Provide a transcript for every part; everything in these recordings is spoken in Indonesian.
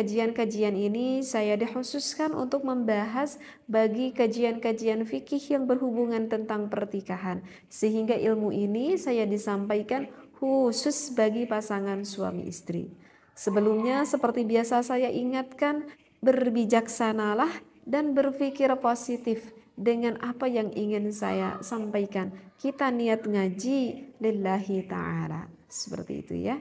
kajian-kajian ini saya dikhususkan untuk membahas bagi kajian-kajian fikih yang berhubungan tentang pertikahan. Sehingga ilmu ini saya disampaikan khusus bagi pasangan suami istri. Sebelumnya seperti biasa saya ingatkan, berbijaksanalah dan berpikir positif dengan apa yang ingin saya sampaikan. Kita niat ngaji lillahi ta'ala. Seperti itu ya.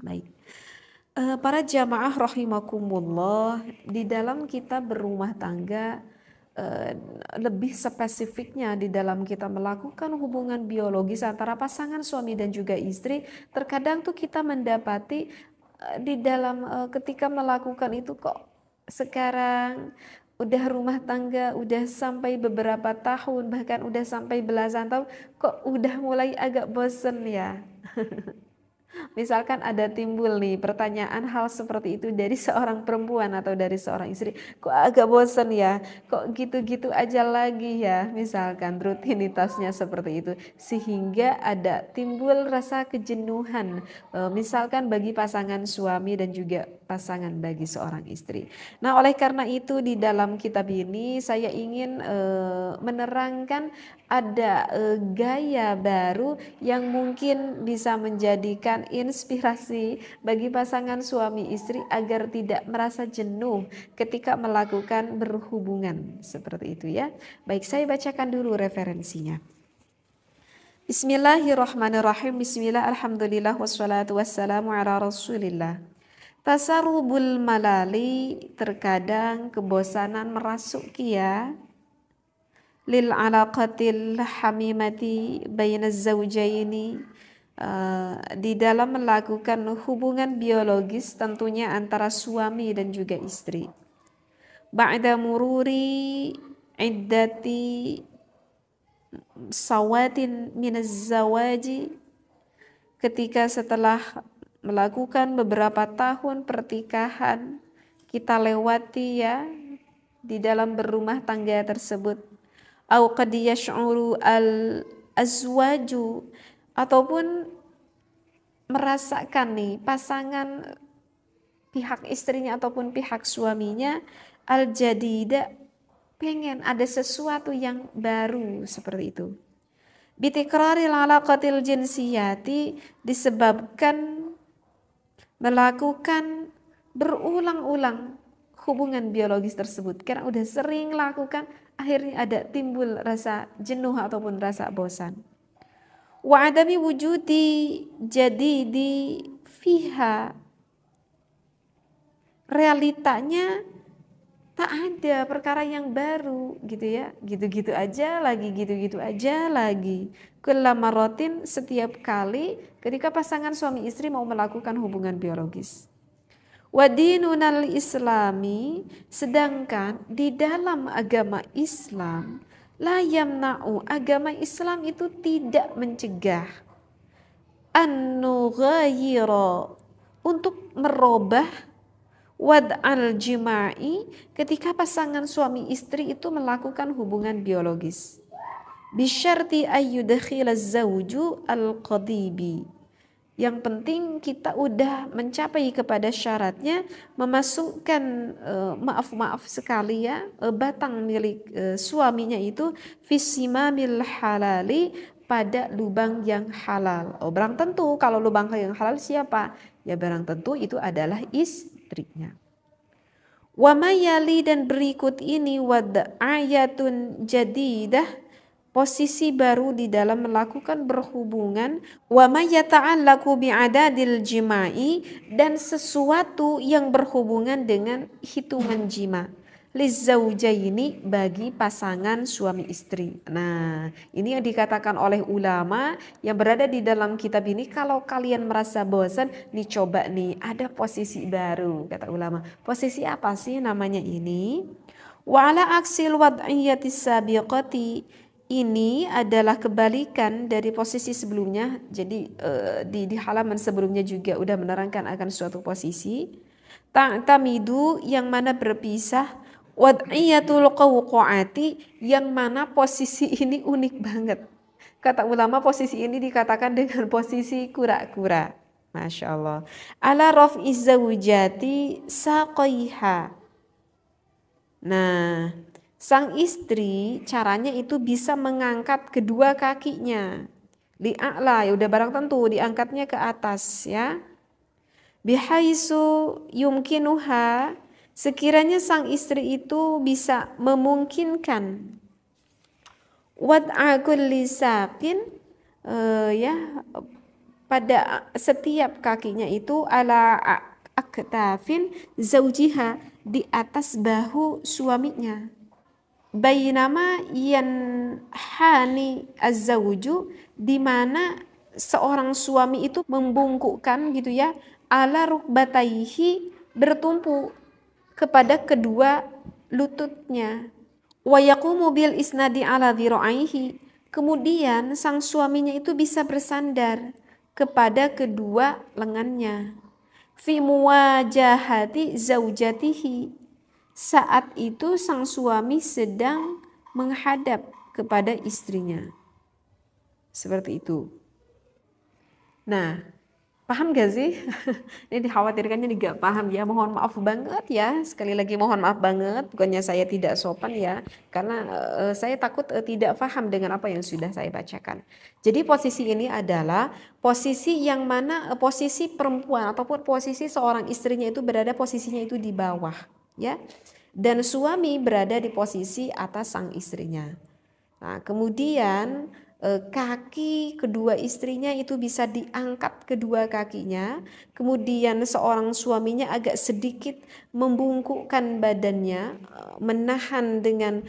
Baik. Para jamaah rahimakumullah, di dalam kita berumah tangga, lebih spesifiknya di dalam kita melakukan hubungan biologis antara pasangan suami dan juga istri, terkadang tuh kita mendapati di dalam ketika melakukan itu kok sekarang udah rumah tangga, udah sampai beberapa tahun, bahkan udah sampai belasan tahun, kok udah mulai agak bosen ya. Misalkan ada timbul nih pertanyaan hal seperti itu dari seorang perempuan atau dari seorang istri, kok agak bosan ya, kok gitu-gitu aja lagi ya, misalkan rutinitasnya seperti itu, sehingga ada timbul rasa kejenuhan, misalkan bagi pasangan suami dan juga pasangan bagi seorang istri. Nah, oleh karena itu di dalam kitab ini saya ingin menerangkan ada gaya baru yang mungkin bisa menjadikan inspirasi bagi pasangan suami istri agar tidak merasa jenuh ketika melakukan berhubungan seperti itu ya. Baik, saya bacakan dulu referensinya. Bismillahirrahmanirrahim. Bismillah, alhamdulillah, wassalatu wassalamu ala rasulillah. Tasarubul malali, terkadang kebosanan merasuki ya. Lil alaqatil hamimati bainaz zawjaini, di dalam melakukan hubungan biologis tentunya antara suami dan juga istri. Ba'da mururi iddati sawatin minaz zawaji, ketika setelah melakukan beberapa tahun pertikahan kita lewati ya di dalam berumah tangga tersebut. Au qad yash'uru al-azwaju, ataupun merasakan nih pasangan pihak istrinya ataupun pihak suaminya al-jadida, pengen ada sesuatu yang baru seperti itu. Bitikraril alaqatil jinsiyati, disebabkan melakukan berulang-ulang hubungan biologis tersebut karena udah sering lakukan, akhirnya ada timbul rasa jenuh ataupun rasa bosan. Wa adami wujudi jadidi fiha, realitanya tak ada perkara yang baru gitu ya, gitu-gitu aja lagi, gitu-gitu aja lagi. Kullamarotin, setiap kali ketika pasangan suami istri mau melakukan hubungan biologis. Wadinunal islami, sedangkan di dalam agama Islam, la yamna'u, agama Islam itu tidak mencegah an-nughayira, untuk merubah wad'al jima'i, ketika pasangan suami istri itu melakukan hubungan biologis. Bisyarti ayyudkhilaz zawju al-qadibi, yang penting kita udah mencapai kepada syaratnya, memasukkan maaf sekali ya, batang milik suaminya itu fisimamil halali, pada lubang yang halal. Oh, barang tentu kalau lubang yang halal siapa? Ya barang tentu itu adalah istrinya. Wa mayali, dan berikut ini wad'ayatun jadidah, posisi baru di dalam melakukan berhubungan. Wa ma yata'allaqu bi'adadil jima'i, dan sesuatu yang berhubungan dengan hitungan jima. Lizaujaini, bagi pasangan suami istri. Nah, ini yang dikatakan oleh ulama yang berada di dalam kitab ini. Kalau kalian merasa bosan, nih coba nih ada posisi baru, kata ulama. Posisi apa sih namanya ini? Wa ala aksil wad'iyatis sabiqati, ini adalah kebalikan dari posisi sebelumnya. Jadi di halaman sebelumnya juga udah menerangkan akan suatu posisi. Ta'tamidu, yang mana berpisah. Wad'iyatul qawqa'ati, yang mana posisi ini unik banget. Kata ulama posisi ini dikatakan dengan posisi kura-kura. Masya Allah. Ala raf'iz zawjati saqaiha. Nah, sang istri caranya itu bisa mengangkat kedua kakinya. Li'a'la, ya udah barang tentu diangkatnya ke atas ya. Bihaisu yumkinuha, sekiranya sang istri itu bisa memungkinkan. Wad'a kulli saqin, ya, pada setiap kakinya itu ala aktafin zaujiha, di atas bahu suaminya. Bainama yanhani az-zawju, di mana seorang suami itu membungkukkan gitu ya, ala rukbataihi, bertumpu kepada kedua lututnya. Wa yaqumu bil isnadi ala dhira'aihi, kemudian sang suaminya itu bisa bersandar kepada kedua lengannya. Fi muwajahati zaujatihi, saat itu sang suami sedang menghadap kepada istrinya. Seperti itu. Nah, paham gak sih? Ini dikhawatirkannya gak paham ya, mohon maaf banget ya. Sekali lagi mohon maaf banget, bukannya saya tidak sopan ya, karena saya takut tidak paham dengan apa yang sudah saya bacakan. Jadi posisi ini adalah posisi yang mana posisi perempuan ataupun posisi seorang istrinya itu berada posisinya itu di bawah ya. Dan suami berada di posisi atas sang istrinya. Nah, kemudian kaki kedua istrinya itu bisa diangkat kedua kakinya, kemudian seorang suaminya agak sedikit membungkukkan badannya, menahan dengan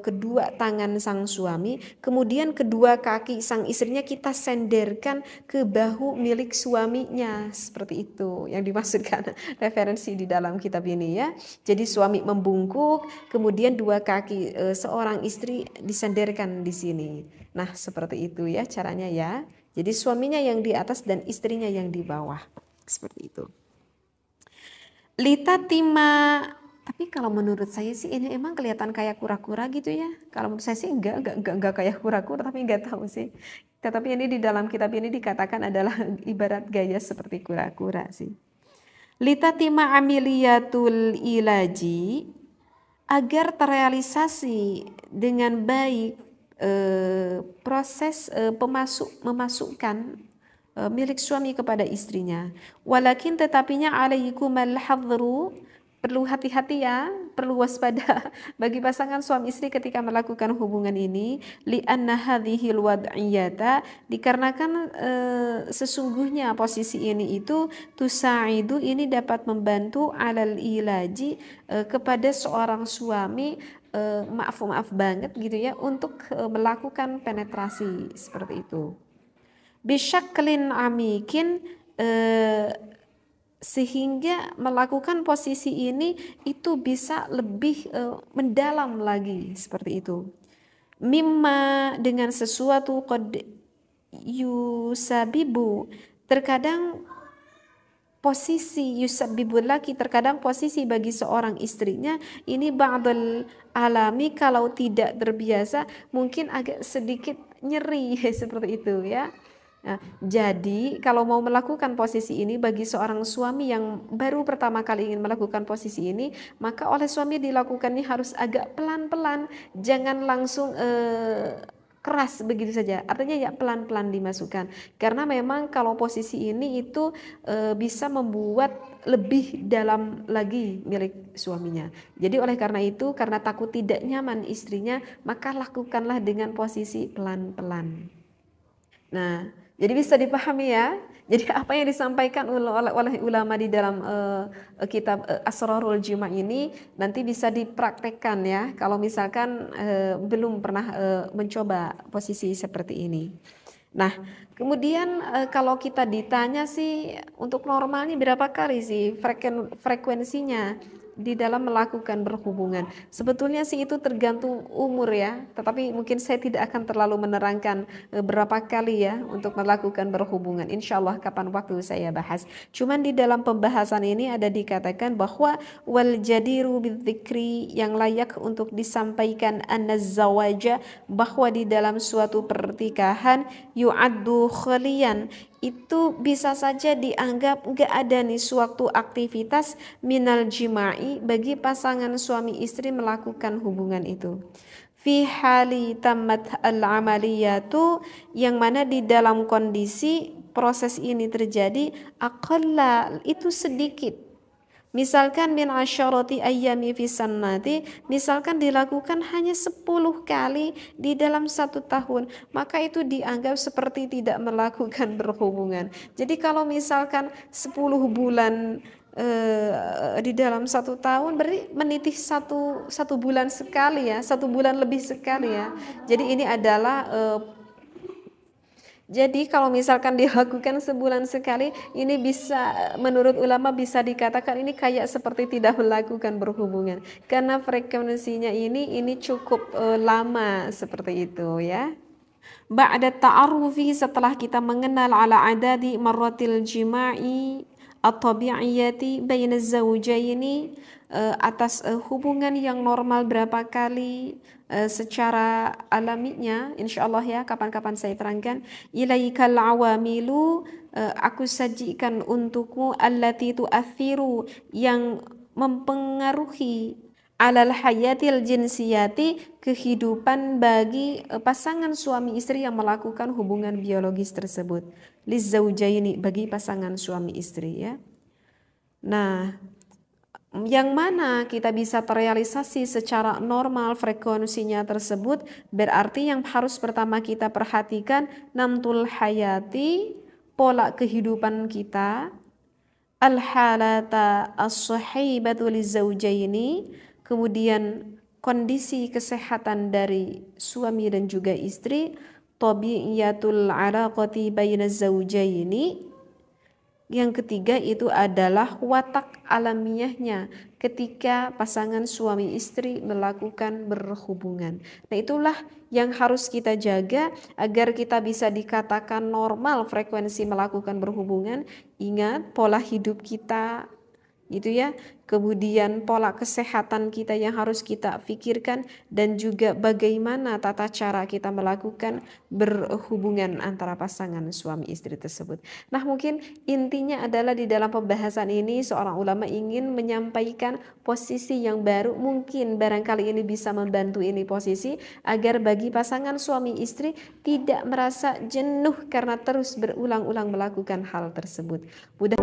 kedua tangan sang suami, kemudian kedua kaki sang istrinya kita senderkan ke bahu milik suaminya, seperti itu yang dimaksudkan referensi di dalam kitab ini ya. Jadi suami membungkuk, kemudian dua kaki seorang istri disenderkan di sini. Nah, seperti itu ya caranya ya. Jadi suaminya yang di atas dan istrinya yang di bawah. Seperti itu. Litatima, tapi kalau menurut saya sih ini emang kelihatan kayak kura-kura gitu ya. Kalau menurut saya sih enggak kayak kura-kura, tapi enggak tahu sih. Tetapi ini di dalam kitab ini dikatakan adalah ibarat gaya seperti kura-kura sih. Litatima amiliyatul ilaji, agar terrealisasi dengan baik proses memasukkan milik suami kepada istrinya. Walakin tetapinya alaikumal hadru, perlu hati-hati ya, perlu waspada bagi pasangan suami istri ketika melakukan hubungan ini. Li'anna hadhil wad'iyata, dikarenakan sesungguhnya posisi ini itu tusaidu, ini dapat membantu alal ilaji, kepada seorang suami maaf banget gitu ya, untuk melakukan penetrasi seperti itu. Bisyaklin amikin, sehingga melakukan posisi ini itu bisa lebih mendalam lagi seperti itu. Mimma, dengan sesuatu qad yusabibu, terkadang posisi yusabibul laki, terkadang posisi bagi seorang istrinya ini ba'dal alami, kalau tidak terbiasa mungkin agak sedikit nyeri seperti itu ya. Nah, jadi kalau mau melakukan posisi ini bagi seorang suami yang baru pertama kali ingin melakukan posisi ini, maka oleh suami dilakukan ini harus agak pelan-pelan, jangan langsung keras begitu saja, artinya ya pelan-pelan dimasukkan, karena memang kalau posisi ini itu bisa membuat lebih dalam lagi milik suaminya. Jadi oleh karena itu, karena takut tidak nyaman istrinya, maka lakukanlah dengan posisi pelan-pelan. Nah, jadi bisa dipahami ya. Jadi apa yang disampaikan oleh ulama di dalam kitab Asrarul Juma ini nanti bisa dipraktekkan ya, kalau misalkan belum pernah mencoba posisi seperti ini. Nah, kemudian kalau kita ditanya sih untuk normalnya berapa kali sih frekuensinya di dalam melakukan berhubungan, sebetulnya sih itu tergantung umur ya, tetapi mungkin saya tidak akan terlalu menerangkan berapa kali ya untuk melakukan berhubungan. Insya Allah kapan waktu saya bahas. Cuman di dalam pembahasan ini ada dikatakan bahwa wal jadiru bidzikri, yang layak untuk disampaikan an-zawaja, bahwa di dalam suatu pernikahan yu'addu khalian, itu bisa saja dianggap gak ada nih suatu aktivitas minal jima'i bagi pasangan suami istri melakukan hubungan itu. Fi hali tamat al-amaliyatu, yang mana di dalam kondisi proses ini terjadi, aqalla itu sedikit. Misalkan min asyarati ayyami fi sannati, misalkan dilakukan hanya 10 kali di dalam 1 tahun, maka itu dianggap seperti tidak melakukan berhubungan. Jadi kalau misalkan 10 bulan di dalam 1 tahun, berarti menitih satu bulan sekali ya, 1 bulan lebih sekali ya. Jadi ini adalah jadi kalau misalkan dilakukan sebulan sekali, ini bisa, menurut ulama bisa dikatakan ini kayak seperti tidak melakukan berhubungan, karena frekuensinya ini cukup lama seperti itu ya. Ba'da ta'arufi, setelah kita mengenal ala adadi marratil jima'i at-tabi'iyati baina zawjaini, atas hubungan yang normal berapa kali secara alaminya, insyaallah ya, kapan-kapan saya terangkan. Ilaikal awamilu, aku sajikan untukmu, allati tu'athiru, yang mempengaruhi, alal hayatil jinsiyati, kehidupan bagi pasangan suami istri yang melakukan hubungan biologis tersebut. Lizaujaini, bagi pasangan suami istri ya. Nah, yang mana kita bisa terrealisasi secara normal frekuensinya tersebut, berarti yang harus pertama kita perhatikan namtul hayati, pola kehidupan kita, al-halata as-sahibatu lizaujaini, kemudian kondisi kesehatan dari suami dan juga istri, tabi'iyatul alaqati baina zaujaini. Yang ketiga itu adalah watak alamiahnya ketika pasangan suami istri melakukan berhubungan. Nah, itulah yang harus kita jaga agar kita bisa dikatakan normal frekuensi melakukan berhubungan. Ingat pola hidup kita gitu ya, kemudian pola kesehatan kita yang harus kita pikirkan, dan juga bagaimana tata cara kita melakukan berhubungan antara pasangan suami istri tersebut. Nah, mungkin intinya adalah di dalam pembahasan ini seorang ulama ingin menyampaikan posisi yang baru, mungkin barangkali ini bisa membantu ini posisi agar bagi pasangan suami istri tidak merasa jenuh karena terus berulang-ulang melakukan hal tersebut. Mudah